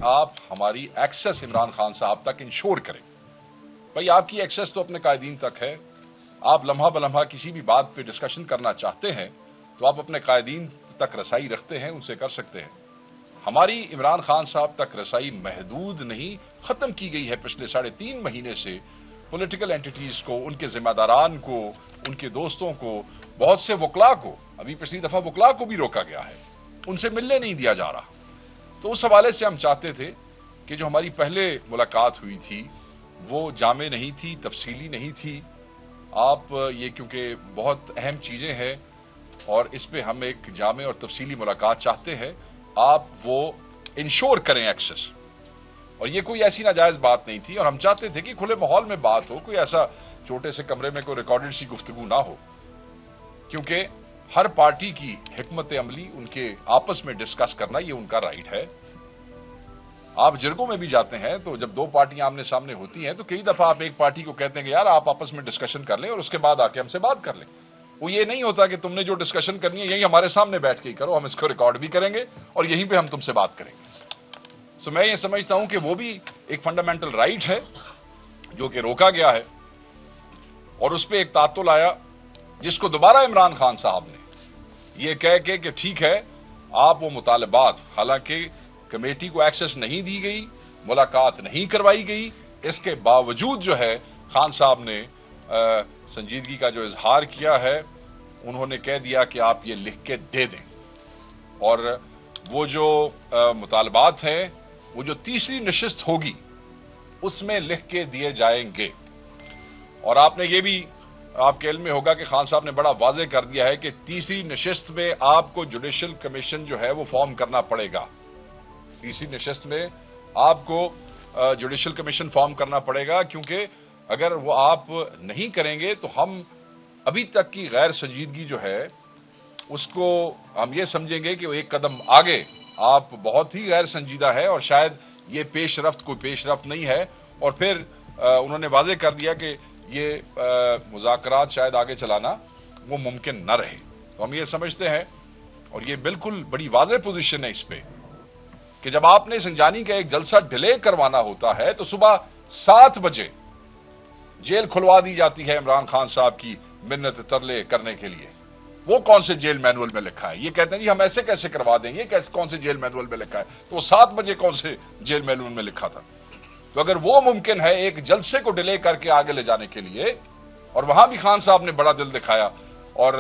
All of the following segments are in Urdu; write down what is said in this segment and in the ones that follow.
آپ ہماری ایکسس عمران خان صاحب تک انشور کریں. بھائی آپ کی ایکسس تو اپنے قائدین تک ہے. آپ لمحہ بلمحہ کسی بھی بات پہ ڈسکشن کرنا چاہتے ہیں تو آپ اپنے قائدین تک رسائی رکھتے ہیں, ان سے کر سکتے ہیں. ہماری عمران خان صاحب تک رسائی محدود نہیں, ختم کی گئی ہے پچھلے 3.5 مہینے سے. پولیٹیکل اینٹیٹیز کو, ان کے ذمہ داران کو, ان کے دوستوں کو, بہت سے وکلاء کو, ابھی پچھلی دفعہ وکلاء کو بھی روکا گیا ہے, ان سے ملنے نہیں دیا جا رہا. تو اس حوالے سے ہم چاہتے تھے کہ جو ہماری پہلے ملاقات ہوئی تھی وہ جامع نہیں تھی, تفصیلی نہیں تھی. آپ یہ کیونکہ بہت اہم چیزیں ہیں اور اس پہ ہم ایک جامع اور تفصیلی ملاقات چاہتے ہیں, آپ وہ انشور کریں ایکسس. اور یہ کوئی ایسی ناجائز بات نہیں تھی, اور ہم چاہتے تھے کہ کھلے ماحول میں بات ہو, کوئی ایسا چھوٹے سے کمرے میں کوئی ریکارڈڈ سی گفتگو نہ ہو, کیونکہ ہر پارٹی کی حکمت عملی ان کے آپس میں ڈسکس کرنا یہ ان کا رائٹ ہے. آپ جرگوں میں بھی جاتے ہیں تو جب دو پارٹیاں آمنے سامنے ہوتی ہیں تو کئی دفعہ آپ ایک پارٹی کو کہتے ہیں کہ یار آپ آپس میں ڈسکشن کر لیں اور اس کے بعد آ کے ہم سے بات کر لیں. وہ یہ نہیں ہوتا کہ تم نے جو ڈسکشن کرنی ہے یہی ہمارے سامنے بیٹھ کے ہی کرو, ہم اس کو ریکارڈ بھی کریں گے اور یہیں پہ ہم تم سے بات کریں گے. سو میں یہ سمجھتا ہوں کہ وہ بھی ایک فنڈامنٹل رائٹ ہے جو کہ روکا گیا ہے, اور اس پہ ایک تعطل آیا جس کو دوبارہ عمران خان صاحب نے یہ کہہ کے کہ ٹھیک ہے آپ وہ مطالبات, حالانکہ کمیٹی کو ایکسس نہیں دی گئی, ملاقات نہیں کروائی گئی, اس کے باوجود جو ہے خان صاحب نے سنجیدگی کا جو اظہار کیا ہے, انہوں نے کہہ دیا کہ آپ یہ لکھ کے دے دیں, اور وہ جو مطالبات ہیں وہ جو تیسری نشست ہوگی اس میں لکھ کے دیے جائیں گے. اور آپ نے یہ بھی آپ کے علم میں ہوگا کہ خان صاحب نے بڑا واضح کر دیا ہے کہ تیسری نشست میں آپ کو جوڈیشل کمیشن جو ہے وہ فارم کرنا پڑے گا. تیسری نشست میں آپ کو جوڈیشل کمیشن فارم کرنا پڑے گا, کیونکہ اگر وہ آپ نہیں کریں گے تو ہم ابھی تک کی غیر سنجیدگی جو ہے اس کو ہم یہ سمجھیں گے کہ وہ ایک قدم آگے آپ بہت ہی غیر سنجیدہ ہے اور شاید یہ پیش رفت کوئی پیش رفت نہیں ہے. اور پھر انہوں نے واضح کر دیا کہ یہ مذاکرات شاید آگے چلانا وہ ممکن نہ رہے. تو ہم یہ سمجھتے ہیں, اور یہ بالکل بڑی واضح پوزیشن ہے اس پہ, کہ جب آپ نے سنجانی کا ایک جلسہ ڈیلے کروانا ہوتا ہے تو صبح 7 بجے جیل کھلوا دی جاتی ہے عمران خان صاحب کی منت ترلے کرنے کے لیے. وہ کون سے جیل مینول میں لکھا ہے؟ یہ کہتے ہیں جی ہم ایسے کیسے کروا دیں, یہ کون سے جیل مینول میں لکھا ہے؟ تو وہ 7 بجے کون سے جیل مینول میں لکھا تھا؟ تو اگر وہ ممکن ہے ایک جلسے کو ڈیلے کر کے آگے لے جانے کے لیے, اور وہاں بھی خان صاحب نے بڑا دل دکھایا اور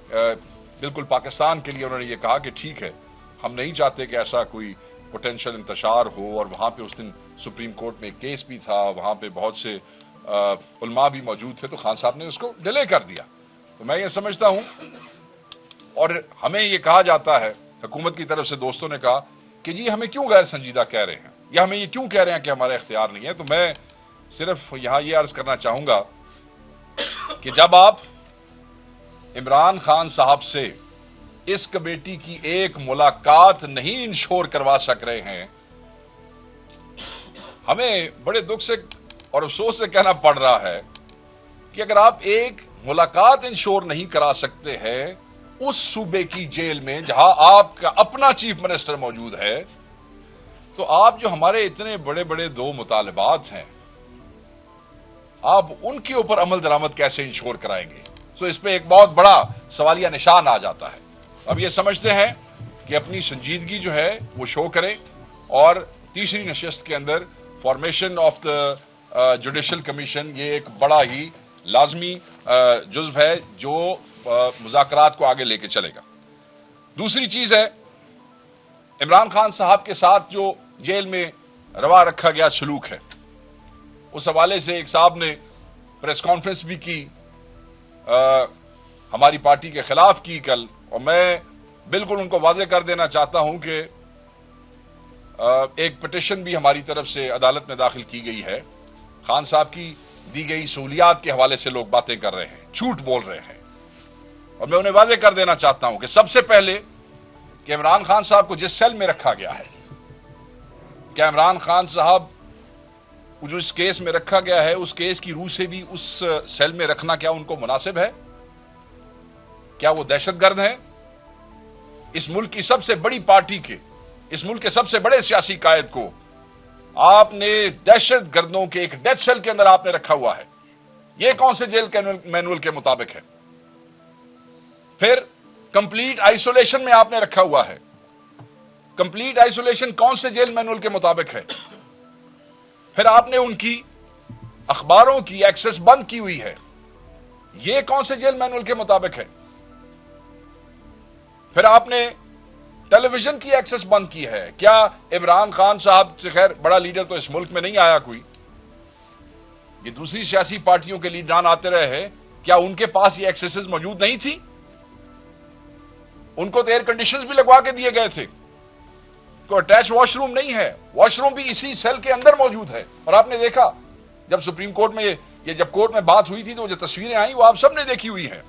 بالکل پاکستان کے لیے انہوں نے یہ کہا کہ ٹھیک ہے ہم نہیں چاہتے کہ ایسا کوئی پوٹینشل انتشار ہو. اور وہاں پہ اس دن سپریم کورٹ میں ایک کیس بھی تھا, وہاں پہ بہت سے علماء بھی موجود تھے, تو خان صاحب نے اس کو ڈیلے کر دیا. تو میں یہ سمجھتا ہوں, اور ہمیں یہ کہا جاتا ہے, حکومت کی طرف سے دوستوں نے کہا کہ جی ہمیں کیوں غیر سنجیدہ کہہ رہے ہیں, یا ہمیں یہ کیوں کہہ رہے ہیں کہ ہمارا اختیار نہیں ہے. تو میں صرف یہاں یہ عرض کرنا چاہوں گا کہ جب آپ عمران خان صاحب سے اس کمیٹی کی ایک ملاقات نہیں انشور کروا سک رہے ہیں, ہمیں بڑے دکھ سے اور افسوس سے کہنا پڑ رہا ہے کہ اگر آپ ایک ملاقات انشور نہیں کرا سکتے ہیں اس صوبے کی جیل میں جہاں آپ کا اپنا چیف منسٹر موجود ہے, تو آپ جو ہمارے اتنے بڑے بڑے 2 مطالبات ہیں آپ ان کے اوپر عمل درآمد کیسے انشور کرائیں گے؟ تو اس پہ ایک بہت بڑا سوالیہ نشان آ جاتا ہے. اب یہ سمجھتے ہیں کہ اپنی سنجیدگی جو ہے وہ شو کریں, اور تیسری نشست کے اندر formation of the judicial commission یہ ایک بڑا ہی لازمی جزو ہے جو مذاکرات کو آگے لے کے چلے گا. دوسری چیز ہے عمران خان صاحب کے ساتھ جو جیل میں روا رکھا گیا سلوک ہے, اس حوالے سے ایک صاحب نے پریس کانفرنس بھی کی ہماری پارٹی کے خلاف کی کل, اور میں بالکل ان کو واضح کر دینا چاہتا ہوں کہ ایک پٹیشن بھی ہماری طرف سے عدالت میں داخل کی گئی ہے. خان صاحب کی دی گئی سہولیات کے حوالے سے لوگ باتیں کر رہے ہیں, جھوٹ بول رہے ہیں, اور میں انہیں واضح کر دینا چاہتا ہوں کہ سب سے پہلے کہ عمران خان صاحب کو جس سیل میں رکھا گیا ہے, کیا عمران خان صاحب جو اس کیس میں رکھا گیا ہے اس کیس کی روح سے بھی اس سیل میں رکھنا کیا ان کو مناسب ہے؟ کیا وہ دہشت گرد ہیں؟ اس ملک کی سب سے بڑی پارٹی کے اس ملک کے سب سے بڑے سیاسی قائد کو آپ نے دہشت گردوں کے ایک ڈیتھ سیل کے اندر آپ نے رکھا ہوا ہے. یہ کون سے جیل مینول کے مطابق ہے؟ پھر کمپلیٹ آئسولیشن میں آپ نے رکھا ہوا ہے. کمپلیٹ آئسولیشن کون سے جیل مینول کے مطابق ہے؟ پھر آپ نے ان کی اخباروں کی ایکسس بند کی ہوئی ہے. یہ کون سے جیل مینول کے مطابق ہے؟ پھر آپ نے ٹیلی ویژن کی ایکسس بند کی ہے. کیا عمران خان صاحب سے، خیر بڑا لیڈر تو اس ملک میں نہیں آیا کوئی، یہ دوسری سیاسی پارٹیوں کے لیڈران آتے رہے ہیں، کیا ان کے پاس یہ ایکسیسز موجود نہیں تھی؟ ان کو تو ایئر کنڈیشنز بھی لگوا کے دیے گئے تھے. کوئی اٹیچ واش روم نہیں ہے، واش روم بھی اسی سیل کے اندر موجود ہے. اور آپ نے دیکھا جب سپریم کورٹ میں جب کورٹ میں بات ہوئی تھی تو جو تصویریں آئیں وہ آپ سب نے دیکھی ہوئی ہیں.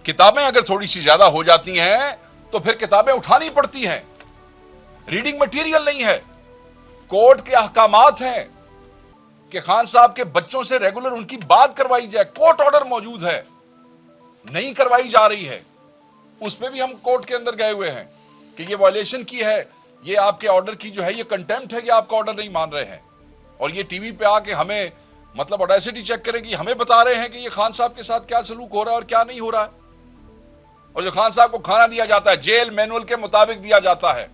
کتابیں اگر تھوڑی سی زیادہ ہو جاتی ہیں تو پھر کتابیں اٹھانی پڑتی ہیں. ریڈنگ مٹیریل نہیں ہے. کورٹ کے احکامات ہیں کہ خان صاحب کے بچوں سے ریگولر ان کی بات کروائی جائے. کورٹ آرڈر موجود ہے، نہیں کروائی جا رہی ہے. اس پہ بھی ہم کورٹ کے اندر گئے ہوئے ہیں کہ یہ وائلیشن کی ہے، یہ آپ کے آرڈر کی جو ہے یہ کنٹمپٹ ہے کہ آپ کا آرڈر نہیں مان رہے ہیں. اور یہ ٹی وی پہ آ کے ہمیں مطلب اوڈیسٹی چیک کریں کہ ہمیں بتا رہے ہیں کہ یہ خان صاحب کے ساتھ کیا سلوک ہو رہا ہے اور کیا نہیں ہو رہا ہے. اور جو خان صاحب کو کھانا دیا جاتا ہے جیل مینول کے مطابق دیا جاتا ہے.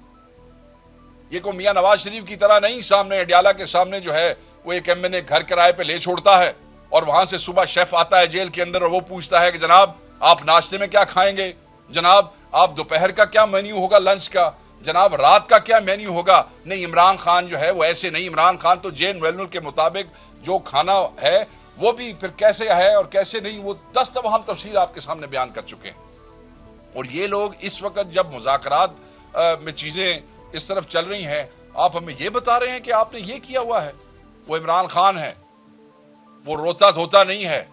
یہ کو میاں نواز شریف کی طرح نہیں سامنے اڈیالہ کے سامنے جو ہے وہ ایک ایم این اے گھر کرائے پہ لے چھوڑتا ہے اور وہاں سے صبح شیف آتا ہے جیل کے اندر اور وہ پوچھتا ہے کہ جناب آپ ناشتے میں کیا کھائیں گے، جناب آپ دوپہر کا کیا مینیو ہوگا، لنچ کا، جناب رات کا کیا مینیو ہوگا. نہیں، عمران خان جو ہے وہ ایسے نہیں. عمران خان تو جیل مینول کے مطابق جو کھانا ہے وہ بھی پھر کیسے ہے اور کیسے نہیں وہ 10 دفعہ ہم تفصیل آپ کے سامنے بیان کر چکے ہیں. اور یہ لوگ اس وقت جب مذاکرات میں چیزیں اس طرف چل رہی ہیں آپ ہمیں یہ بتا رہے ہیں کہ آپ نے یہ کیا ہوا ہے. وہ عمران خان ہے، وہ روتا دھوتا نہیں ہے،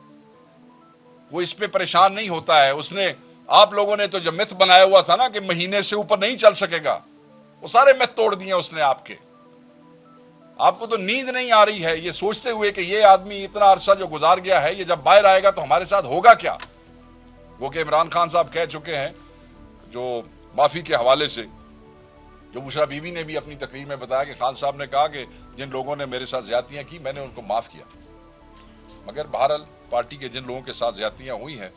وہ اس پہ پریشان نہیں ہوتا ہے. اس نے آپ لوگوں نے تو جو مت بنایا ہوا تھا نا کہ مہینے سے اوپر نہیں چل سکے گا، وہ سارے مت توڑ دیے اس نے آپ کے. آپ کو تو نیند نہیں آ رہی ہے یہ سوچتے ہوئے کہ یہ آدمی اتنا عرصہ جو گزار گیا ہے یہ جب باہر آئے گا تو ہمارے ساتھ ہوگا کیا. وہ کہ عمران خان صاحب کہہ چکے ہیں جو معافی کے حوالے سے، جو بشرا بی بی نے بھی اپنی تقریر میں بتایا کہ خان صاحب نے کہا کہ جن لوگوں نے میرے ساتھ زیادتیاں کی میں نے ان کو معاف کیا. مگر بہرحال پارٹی کے جن لوگوں کے ساتھ زیادتیاں ہوئی ہیں،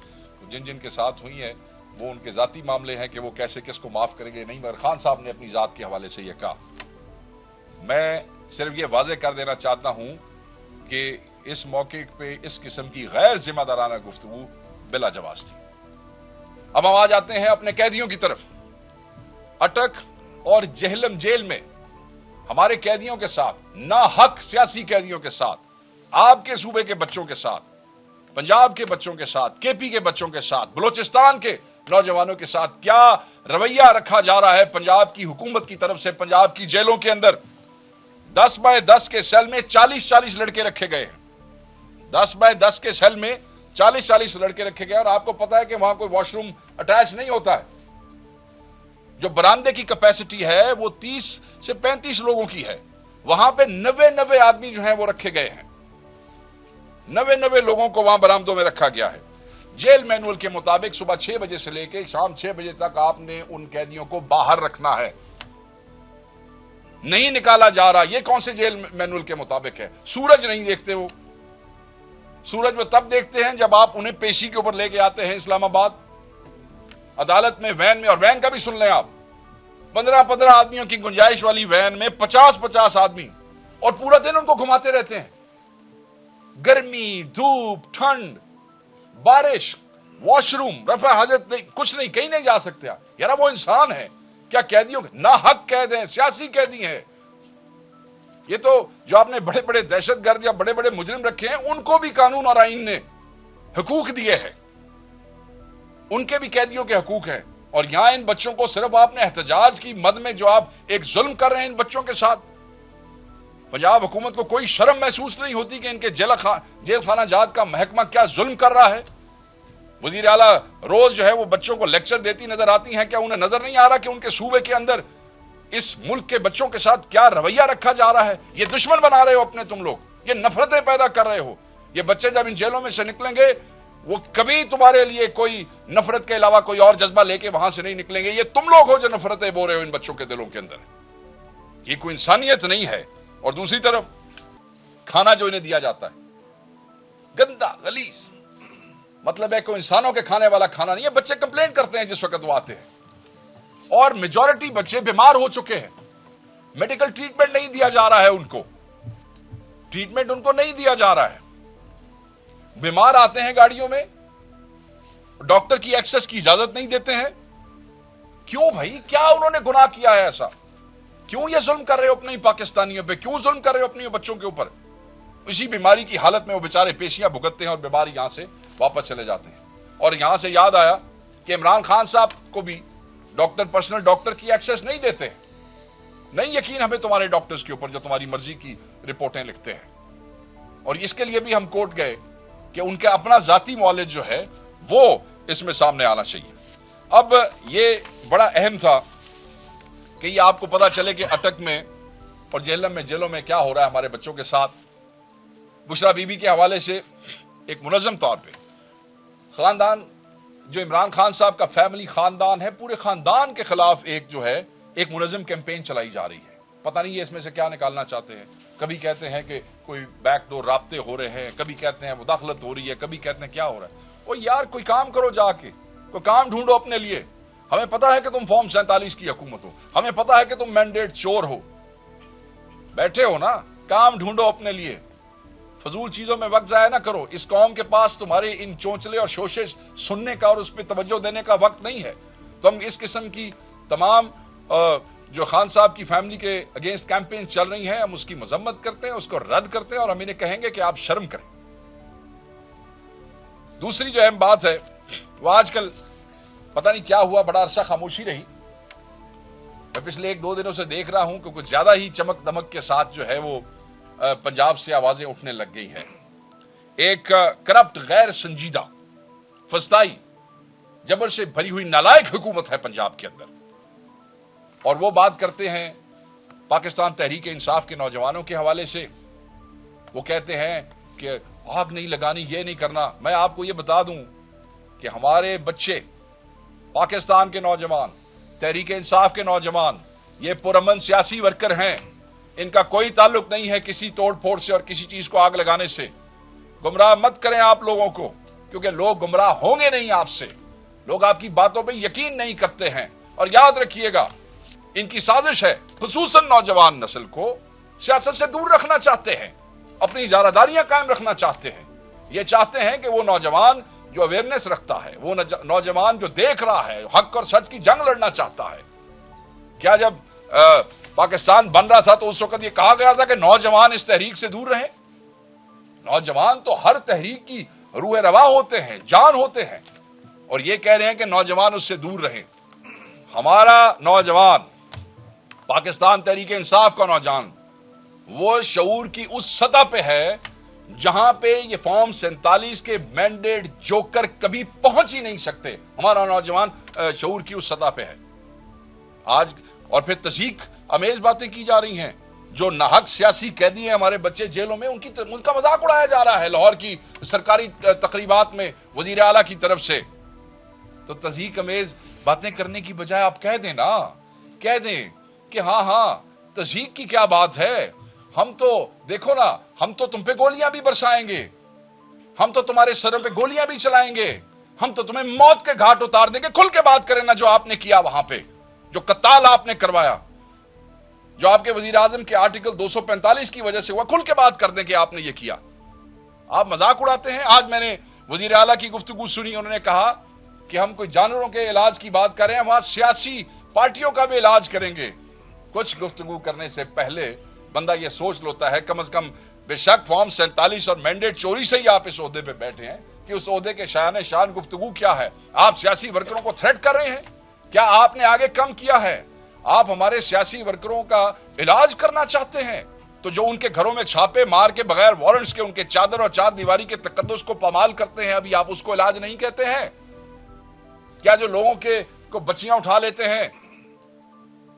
جن کے ساتھ ہوئی ہیں وہ ان کے ذاتی معاملے ہیں کہ وہ کیسے کس کو معاف کریں گے. نہیں، مگر خان صاحب نے اپنی ذات کے حوالے سے یہ کہا. میں صرف یہ واضح کر دینا چاہتا ہوں کہ اس موقع پہ اس قسم کی غیر ذمہ دارانہ گفتگو بلا جواز تھی. اب ہم آ جاتے ہیں اپنے قیدیوں کی طرف. اٹک اور جہلم جیل میں ہمارے قیدیوں کے ساتھ، ناحق سیاسی قیدیوں کے ساتھ، آپ کے صوبے کے بچوں کے ساتھ، پنجاب کے بچوں کے ساتھ، کے پی کے بچوں کے ساتھ، بلوچستان کے نوجوانوں کے ساتھ کیا رویہ رکھا جا رہا ہے پنجاب کی حکومت کی طرف سے. پنجاب کی جیلوں کے اندر 10 بائی 10 کے سیل میں 40 لڑکے رکھے گئے ہیں. 10 بائی 10 کے سیل میں 40 لڑکے رکھے گئے. اور آپ کو پتا ہے کہ وہاں کوئی واش روم اٹیچ نہیں ہوتا ہے. جو برآمدے کی کیپیسٹی ہے وہ 30 سے 35 لوگوں کی ہے. وہاں پہ 90 آدمی جو ہیں وہ رکھے گئے ہیں. 90 لوگوں کو وہاں برآمدوں میں رکھا گیا ہے. جیل مینول کے مطابق صبح 6 بجے سے لے کے شام 6 بجے تک آپ نے ان قیدیوں کو باہر رکھنا ہے، نہیں نکالا جا رہا. یہ کون سے جیل مینول کے مطابق ہے؟ سورج نہیں دیکھتے. وہ سورج وہ تب دیکھتے ہیں جب آپ انہیں پیشی کے اوپر لے کے آتے ہیں اسلام آباد عدالت میں، وین میں. اور وین کا بھی سن لیں آپ، 15 آدمیوں کی گنجائش والی وین میں 50 آدمی، اور پورا دن ان کو گھماتے رہتے ہیں. گرمی، دھوپ، ٹھنڈ، بارش، واش روم، رفع حاجت نہیں، کچھ نہیں، کہیں نہیں جا سکتے. یار وہ انسان ہے کیا؟ قیدیوں ناحق قید ہیں، سیاسی قیدی ہیں. یہ تو جو آپ نے بڑے بڑے دہشت گرد یا بڑے بڑے مجرم رکھے ہیں ان کو بھی قانون اور آئین نے حقوق دیے ہیں، ان کے بھی قیدیوں کے حقوق ہیں. اور یہاں ان بچوں کو صرف آپ نے احتجاج کی مد میں جو آپ ایک ظلم کر رہے ہیں ان بچوں کے ساتھ، پنجاب حکومت کو کوئی شرم محسوس نہیں ہوتی کہ ان کے جیل خانہ جات کا محکمہ کیا ظلم کر رہا ہے. وزیر اعلیٰ روز جو ہے وہ بچوں کو لیکچر دیتی نظر آتی ہیں. کیا انہیں نظر نہیں آ رہا کہ ان کے صوبے کے اندر اس ملک کے بچوں کے ساتھ کیا رویہ رکھا جا رہا ہے؟ یہ دشمن بنا رہے ہو اپنے تم لوگ، یہ نفرتیں پیدا کر رہے ہو. یہ بچے جب ان جیلوں میں سے نکلیں گے وہ کبھی تمہارے لیے کوئی نفرت کے علاوہ کوئی اور جذبہ لے کے وہاں سے نہیں نکلیں گے. یہ تم لوگ ہو جو نفرتیں بو رہے ہو ان بچوں کے دلوں کے اندر. یہ کوئی انسانیت نہیں ہے. اور دوسری طرف کھانا جو انہیں دیا جاتا ہے گندا غلیظ, مطلب ہے کوئی انسانوں کے کھانے والا کھانا نہیں ہے. بچے کمپلین کرتے ہیں جس وقت وہ آتے ہیں, اور میجورٹی بچے بیمار ہو چکے ہیں. میڈیکل ٹریٹمنٹ نہیں دیا جا رہا ہے ان کو, ٹریٹمنٹ ان کو نہیں دیا جا رہا ہے. بیمار آتے ہیں گاڑیوں میں, ڈاکٹر کی ایکسس کی اجازت نہیں دیتے ہیں. کیوں بھائی, کیا انہوں نے گناہ کیا ہے ایسا؟ کیوں یہ ظلم کر رہے ہو اپنی پاکستانیوں پہ؟ کیوں ظلم کر رہے ہو اپنی بچوں کے اوپر؟ اسی بیماری کی حالت میں وہ بیچارے پیشیاں بھگتتے ہیں اور بیماری یہاں سے واپس چلے جاتے ہیں. اور یہاں سے یاد آیا کہ عمران خان صاحب کو بھی ڈاکٹر, پرسنل ڈاکٹر کی ایکسس نہیں دیتے. نہیں یقین ہمیں تمہارے ڈاکٹرز کے اوپر جو تمہاری مرضی کی رپورٹیں لکھتے ہیں. اور اس کے لیے بھی ہم کورٹ گئے کہ ان کا اپنا ذاتی معالج جو ہے وہ اس میں سامنے آنا چاہیے. اب یہ بڑا اہم تھا کہ یہ آپ کو پتا چلے کہ اٹک میں اور جیلوں میں کیا ہو رہا ہے ہمارے بچوں کے ساتھ. بشرا بی بی کے حوالے سے ایک منظم طور پہ خاندان جو عمران خان صاحب کا فیملی خاندان ہے, پورے خاندان کے خلاف ایک منظم کیمپین چلائی جا رہی ہے. پتہ نہیں یہ اس میں سے کیا نکالنا چاہتے ہیں. کبھی کہتے ہیں کہ کوئی بیک ڈور رابطے ہو رہے ہیں, کبھی کہتے ہیں مداخلت ہو رہی ہے, کبھی کہتے ہیں کیا ہو رہا ہے. وہ یار کوئی کام کرو, جا کے کوئی کام ڈھونڈو اپنے لیے. ہمیں پتا ہے کہ تم فارم 47 کی حکومت ہو, ہمیں پتا ہے کہ تم مینڈیٹ چور ہو, بیٹھے ہو نا, کام ڈھونڈو اپنے لیے. فضول چیزوں میں وقت ضائع نہ کرو. اس قوم کے پاس تمہارے ان چونچلے اور شوشے سننے کا اور اس پہ توجہ دینے کا وقت نہیں ہے. تو ہم اس قسم کی تمام جو خان صاحب کی فیملی کے اگینسٹ کیمپین چل رہی ہیں, ہم اس کی مذمت کرتے ہیں, اس کو رد کرتے ہیں, اور ہم انہیں کہیں گے کہ آپ شرم کریں. دوسری جو اہم بات ہے وہ آج کل پتہ نہیں کیا ہوا, بڑا عرصہ خاموشی رہی. میں پچھلے 1-2 دنوں سے دیکھ رہا ہوں کہ کچھ زیادہ ہی چمک دمک کے ساتھ جو ہے وہ پنجاب سے آوازیں اٹھنے لگ گئی ہیں. ایک کرپٹ, غیر سنجیدہ, فسطائی, جبر سے بھری ہوئی نالائق حکومت ہے پنجاب کے اندر. اور وہ بات کرتے ہیں پاکستان تحریک انصاف کے نوجوانوں کے حوالے سے. وہ کہتے ہیں کہ آگ نہیں لگانی, یہ نہیں کرنا. میں آپ کو یہ بتا دوں کہ ہمارے بچے, پاکستان کے نوجوان, تحریک انصاف کے نوجوان, یہ پرامن سیاسی ورکر ہیں. ان کا کوئی تعلق نہیں ہے کسی توڑ پھوڑ سے اور کسی چیز کو آگ لگانے سے. گمراہ مت کریں آپ لوگوں کو, کیونکہ لوگ گمراہ ہوں گے نہیں آپ سے. لوگ آپ کی باتوں پہ یقین نہیں کرتے ہیں. اور یاد رکھیے گا, ان کی سازش ہے خصوصاً نوجوان نسل کو سیاست سے دور رکھنا چاہتے ہیں, اپنی اجارہ داریاں قائم رکھنا چاہتے ہیں. یہ چاہتے ہیں کہ وہ نوجوان جو اویئرنیس رکھتا ہے, وہ نوجوان جو دیکھ رہا ہے, حق اور سچ کی جنگ لڑنا چاہتا ہے. کیا جب پاکستان بن رہا تھا تو اس وقت یہ کہا گیا تھا کہ نوجوان اس تحریک سے دور رہیں؟ نوجوان تو ہر تحریک کی روح رواں ہوتے ہیں, جان ہوتے ہیں, اور یہ کہہ رہے ہیں کہ نوجوان اس سے دور رہیں. ہمارا نوجوان, پاکستان تحریک انصاف کا نوجوان, وہ شعور کی اس سطح پہ ہے جہاں پہ یہ فارم 47 کے مینڈیٹ جوکر کبھی پہنچ ہی نہیں سکتے. ہمارا نوجوان شعور کی اس سطح پہ ہے آج. اور پھر تضحیک امیز باتیں کی جا رہی ہیں. جو ناحق سیاسی قیدی ہیں ہمارے بچے جیلوں میں, ان کا مذاق اڑایا جا رہا ہے لاہور کی سرکاری تقریبات میں وزیر اعلیٰ کی طرف سے. تو تضحیک امیز باتیں کرنے کی بجائے آپ کہہ دیں نا, کہہ دیں کہ ہاں تضحیک کی کیا بات ہے, ہم تو دیکھو نا, ہم تو تم پہ گولیاں بھی برسائیں گے, ہم تو تمہارے سروں پہ گولیاں بھی چلائیں گے, ہم تو تمہیں موت کے گھاٹ اتار دیں گے. کھل کے بات کریں نا جو آپ نے کیا وہاں پہ, جو قتال آپ نے کروایا, جو آپ کے وزیر اعظم کے آرٹیکل 245 کی وجہ سے ہوا, کھل کے بات کر دیں کہ آپ نے یہ کیا. آپ مذاق اڑاتے ہیں. آج میں نے وزیر اعلیٰ کی گفتگو سنی, انہوں نے کہا کہ ہم کوئی جانوروں کے علاج کی بات کریں, وہاں سیاسی پارٹیوں کا بھی علاج کریں گے. کچھ گفتگو کرنے سے پہلے بندہ یہ سوچ لیتا ہے کم از کم, بے شک فارم 47 اور مینڈیٹ چوری سے ہی آپ اس عہدے پہ بیٹھے ہیں, کہ اس عہدے کے شایان شان گفتگو کیا ہے. آپ سیاسی ورکروں کو تھریٹ کر رہے ہیں. کیا آپ نے آگے کم کیا ہے؟ آپ ہمارے سیاسی ورکروں کا علاج کرنا چاہتے ہیں تو جو ان کے گھروں میں چھاپے مار کے بغیر وارنٹس کے ان کے چادر اور چار دیواری کے تقدس کو پامال کرتے ہیں, ابھی آپ اس کو علاج نہیں کہتے ہیں؟ کیا جو لوگوں کو بچیاں اٹھا لیتے ہیں,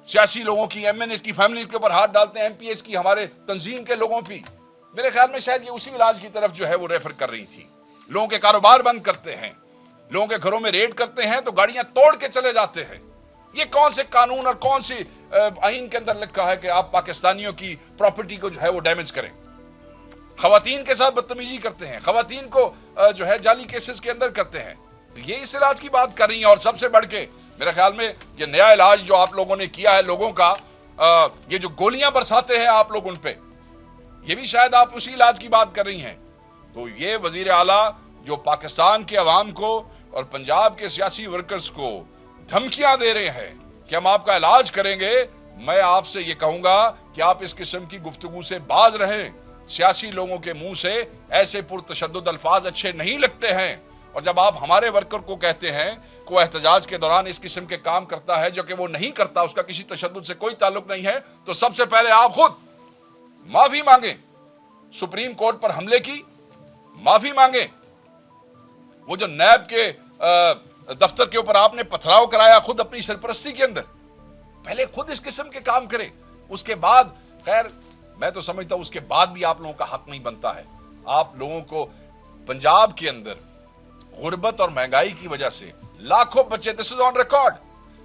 سیاسی لوگوں کی, ایم این ایس کی فیملی کے اوپر ہاتھ ڈالتے ہیں, ایم پی ایس کی, ہمارے تنظیم کے لوگوں پہ, میرے خیال میں شاید یہ اسی علاج کی طرف جو ہے وہ ریفر کر رہی تھی. لوگوں کے کاروبار بند کرتے ہیں, لوگوں کے گھروں میں ریڈ کرتے ہیں تو گاڑیاں توڑ کے چلے جاتے ہیں. یہ کون سے قانون اور کون سی آئین کے اندر لکھا ہے کہ آپ پاکستانیوں کی پراپرٹی کو جو ہے وہ ڈیمیج کریں؟ خواتین کے ساتھ بدتمیزی کرتے ہیں, خواتین کو جو ہے جعلی کیسز کے اندر کرتے ہیں. تو یہ اس علاج کی بات کر رہی ہیں. اور سب سے بڑھ کے میرے خیال میں یہ نیا علاج جو آپ لوگوں نے کیا ہے لوگوں کا, یہ جو گولیاں برساتے ہیں آپ لوگ ان پہ, یہ بھی شاید آپ اسی علاج کی بات کر رہی ہیں. تو یہ وزیر اعلیٰ جو پاکستان کے عوام کو اور پنجاب کے سیاسی ورکرز کو دھمکیاں دے رہے ہیں کہ ہم آپ کا علاج کریں گے, میں آپ سے یہ کہوں گا کہ آپ اس قسم کی گفتگو سے باز رہیں. سیاسی لوگوں کے منہ سے ایسے پرتشدد الفاظ اچھے نہیں لگتے ہیں. اور جب آپ ہمارے ورکر کو کہتے ہیں کہ وہ احتجاج کے دوران اس قسم کے کام کرتا ہے جو کہ وہ نہیں کرتا, اس کا کسی تشدد سے کوئی تعلق نہیں ہے, تو سب سے پہلے آپ خود معافی مانگیں. سپریم کورٹ پر حملے کی معافی مانگیں. وہ جو نیب کے دفتر کے اوپر آپ نے پتھراؤ کرایا خود اپنی سرپرستی کے اندر, پہلے خود اس قسم کے کام کریں. اس کے بعد خیر میں تو سمجھتا ہوں اس کے بعد بھی آپ لوگوں کا حق نہیں بنتا ہے. آپ لوگوں کو پنجاب کے اندر غربت اور مہنگائی کی وجہ سے لاکھوں بچے, دس از آن ریکارڈ,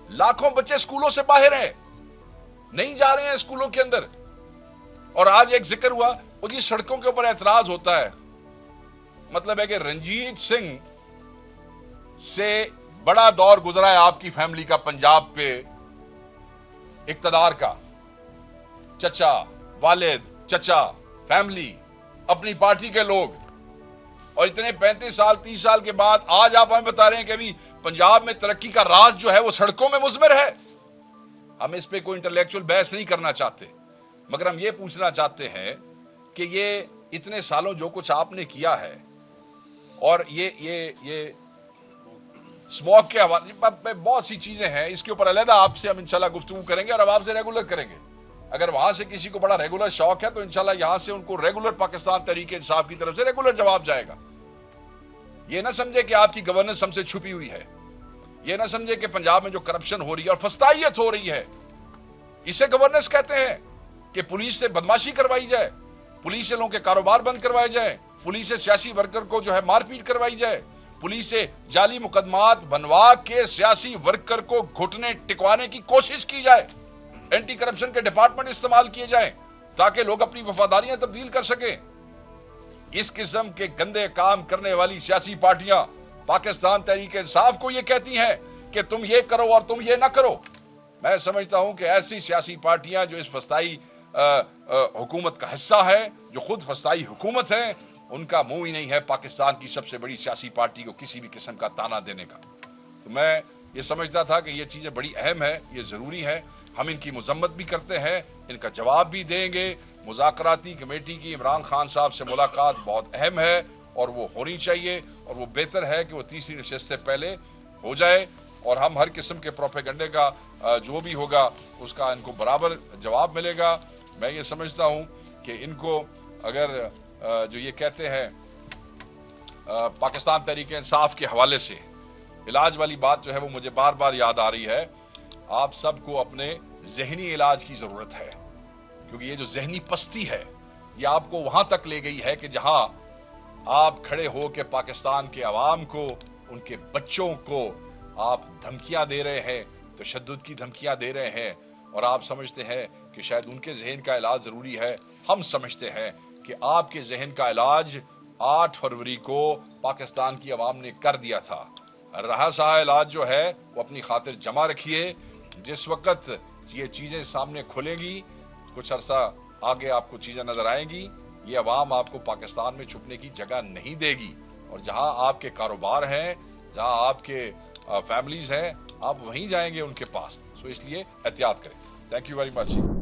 لاکھوں بچے اسکولوں سے باہر ہیں, نہیں جا رہے ہیں اسکولوں کے اندر. اور آج ایک ذکر ہوا وہ جی سڑکوں کے اوپر اعتراض ہوتا ہے, مطلب ہے کہ رنجیت سنگھ سے بڑا دور گزرا ہے آپ کی فیملی کا پنجاب پہ اقتدار کا. چچا, والد, چچا, فیملی, اپنی پارٹی کے لوگ, اور اتنے 35 سال 30 سال کے بعد آج آپ ہمیں بتا رہے ہیں کہ ابھی پنجاب میں ترقی کا راز جو ہے وہ سڑکوں میں مضمر ہے. ہم اس پہ کوئی انٹلیکچوئل بحث نہیں کرنا چاہتے, مگر ہم یہ پوچھنا چاہتے ہیں کہ یہ اتنے سالوں جو کچھ آپ نے کیا ہے, اور یہ اسموک کے حوالے پہ بہت سی چیزیں ہیں, اس کے اوپر علیحدہ آپ سے ہم انشاءاللہ گفتگو کریں گے اور اب آپ سے ریگولر کریں گے. اگر وہاں سے کسی کو بڑا ریگولر شوق ہے تو انشاءاللہ یہاں سے ان کو ریگولر پاکستان تحریک انصاف کی طرف سے ریگولر جواب جائے گا. یہ نہ سمجھے کہ آپ کی گورننس ہم سے چھپی ہوئی ہے, یہ نہ سمجھے کہ پنجاب میں جو کرپشن ہو رہی ہے اور فسطائیت ہو رہی ہے اسے گورننس کہتے ہیں. کہ پولیس سے بدماشی کروائی جائے, پولیس سے لوگوں کے کاروبار بند کروائے جائیں, پولیس سے سیاسی ورکر کو جو ہے مار پیٹ کروائی جائے, پولیس سے جعلی مقدمات بنوا کے سیاسی ورکر کو گھٹنے ٹکوانے کی کوشش کی جائے, اینٹی کرپشن کے ڈپارٹمنٹ استعمال کیے جائیں تاکہ لوگ اپنی وفاداریاں تبدیل کر سکیں. اس قسم کے گندے کام کرنے والی سیاسی پارٹیاں پاکستان تحریک انصاف کو یہ کہتی ہیں کہ تم یہ کرو اور تم یہ نہ کرو. میں سمجھتا ہوں کہ ایسی سیاسی پارٹیاں جو اس فسطائی حکومت کا حصہ ہے, جو خود فسطائی حکومت ہے, ان کا منہ ہی نہیں ہے پاکستان کی سب سے بڑی سیاسی پارٹی کو کسی بھی قسم کا تانا دینے کا. تو میں یہ سمجھتا تھا کہ یہ چیزیں بڑی اہم ہے, یہ ضروری ہے. ہم ان کی مذمت بھی کرتے ہیں, ان کا جواب بھی دیں گے. مذاکراتی کمیٹی کی عمران خان صاحب سے ملاقات بہت اہم ہے اور وہ ہونی چاہیے, اور وہ بہتر ہے کہ وہ تیسری نشست سے پہلے ہو جائے, اور ہم ہر قسم کے پروپیگنڈے کا جو بھی ہوگا اس کا ان کو برابر جواب ملے گا. میں یہ سمجھتا ہوں کہ ان کو اگر جو یہ کہتے ہیں پاکستان تحریک انصاف کے حوالے سے علاج والی بات جو ہے وہ مجھے بار بار یاد آ رہی ہے. آپ سب کو اپنے ذہنی علاج کی ضرورت ہے, کیونکہ یہ جو ذہنی پستی ہے یہ آپ کو وہاں تک لے گئی ہے کہ جہاں آپ کھڑے ہو کے پاکستان کے عوام کو, ان کے بچوں کو آپ دھمکیاں دے رہے ہیں, تشدد کی دھمکیاں دے رہے ہیں, اور آپ سمجھتے ہیں کہ شاید ان کے ذہن کا علاج ضروری ہے. ہم سمجھتے ہیں کہ آپ کے ذہن کا علاج 8 فروری کو پاکستان کی عوام نے کر دیا تھا. رہا سہا علاج جو ہے وہ اپنی خاطر جمع رکھیے. جس وقت یہ چیزیں سامنے کھلیں گی, کچھ عرصہ آگے آپ کو چیزیں نظر آئیں گی, یہ عوام آپ کو پاکستان میں چھپنے کی جگہ نہیں دے گی. اور جہاں آپ کے کاروبار ہیں, جہاں آپ کے فیملیز ہیں, آپ وہیں جائیں گے ان کے پاس. سو اس لیے احتیاط کریں. Thank you very much.